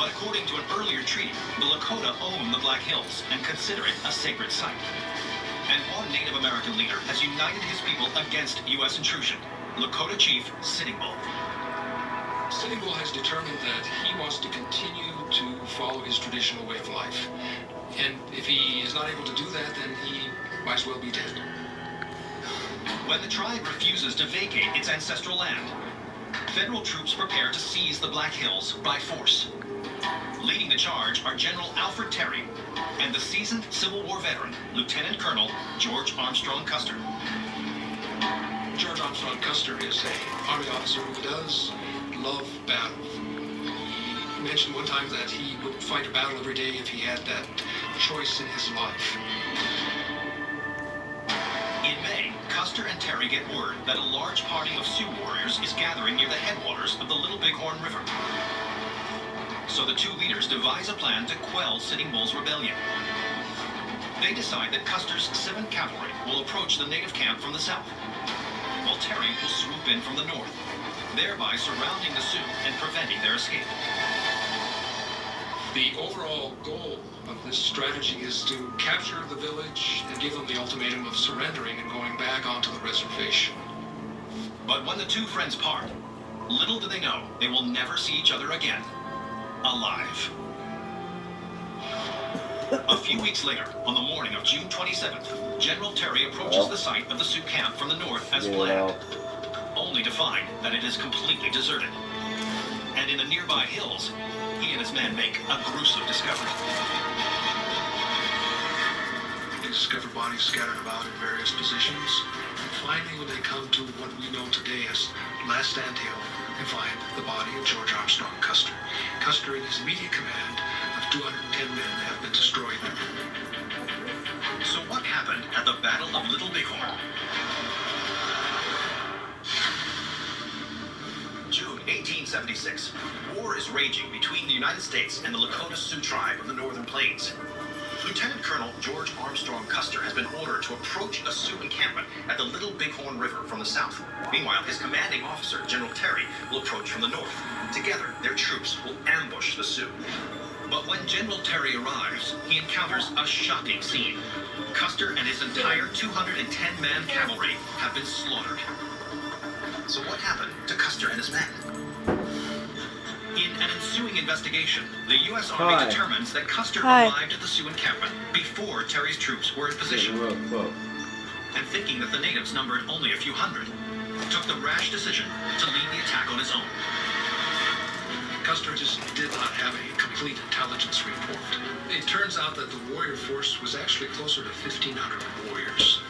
But according to an earlier treaty, the Lakota own the Black Hills and consider it a sacred site. And one Native American leader has united his people against U.S. intrusion, Lakota Chief Sitting Bull. Sitting Bull has determined that he wants to continue to follow his traditional way of life. And if he is not able to do that, then he might as well be dead. When the tribe refuses to vacate its ancestral land, federal troops prepare to seize the Black Hills by force. Leading the charge are General Alfred Terry and the seasoned Civil War veteran, Lieutenant Colonel George Armstrong Custer. George Armstrong Custer is an Army officer who does love battle. He mentioned one time that he would fight a battle every day if he had that choice in his life. In May, Custer and Terry get word that a large party of Sioux warriors is gathering near the headwaters of the Little Bighorn River. So the two leaders devise a plan to quell Sitting Bull's rebellion. They decide that Custer's 7th Cavalry will approach the native camp from the south, while Terry will swoop in from the north, thereby surrounding the Sioux and preventing their escape. The overall goal of this strategy is to capture the village and give them the ultimatum of surrendering and going back onto the reservation. But when the two friends part, little do they know they will never see each other again, alive. A few weeks later, on the morning of June 27th, General Terry approaches the site of the Sioux camp from the north as planned, only to find that it is completely deserted. And in the nearby hills, he and his men make a gruesome discovery. They discover bodies scattered about in various positions. And finally, when they come to what we know today as Last Stand Hill, they find the body of George Armstrong Custer. Custer and his immediate command of 210 men have been destroyed. So what happened at the Battle of Little Bighorn? June 1876. War is raging between the United States and the Lakota Sioux tribe of the Northern Plains. Lieutenant Colonel George Armstrong Custer has been ordered to approach a Sioux encampment at the Little Bighorn River from the south. Meanwhile, his commanding officer, General Terry, will approach from the north. Together, their troops will ambush the Sioux. But when General Terry arrives, he encounters a shocking scene. Custer and his entire 210-man cavalry have been slaughtered. So what happened to Custer and his men? In an ensuing investigation, the U.S. Army determines that Custer arrived at the Sioux encampment before Terry's troops were in position. And thinking that the natives numbered only a few hundred, took the rash decision to lead the attack on his own. Custer just did not have a complete intelligence report. It turns out that the warrior force was actually closer to 1,500 warriors.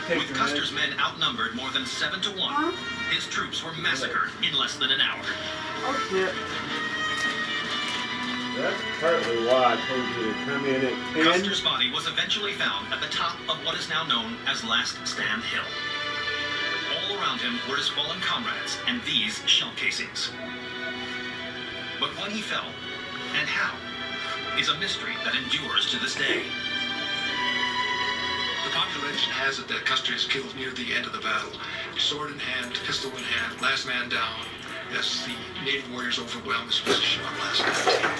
With Custer's men outnumbered more than 7 to 1, his troops were massacred in less than an hour. Oh shit. That's partly why I told you to come in and... Custer's body was eventually found at the top of what is now known as Last Stand Hill. All around him were his fallen comrades and these shell casings. But when he fell, and how, is a mystery that endures to this day. The popular legend has it that Custer is killed near the end of the battle. Sword in hand, pistol in hand, last man down, as the native warriors overwhelm his position on Last Stand.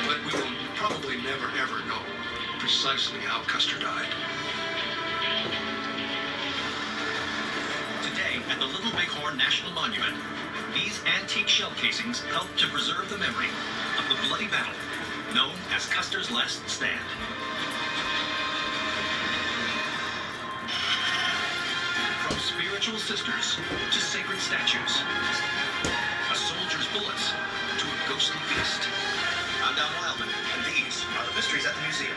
But we will probably never ever know precisely how Custer died. Today, at the Little Bighorn National Monument, these antique shell casings help to preserve the memory of the bloody battle known as Custer's Last Stand. From spiritual sisters to sacred statues, a soldier's bullets to a ghostly beast. I'm Don Wildman, and these are the mysteries at the museum.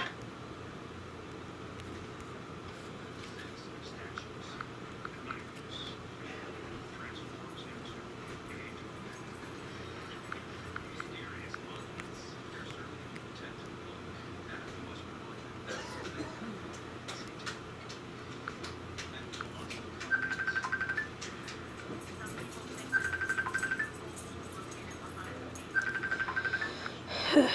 Ugh.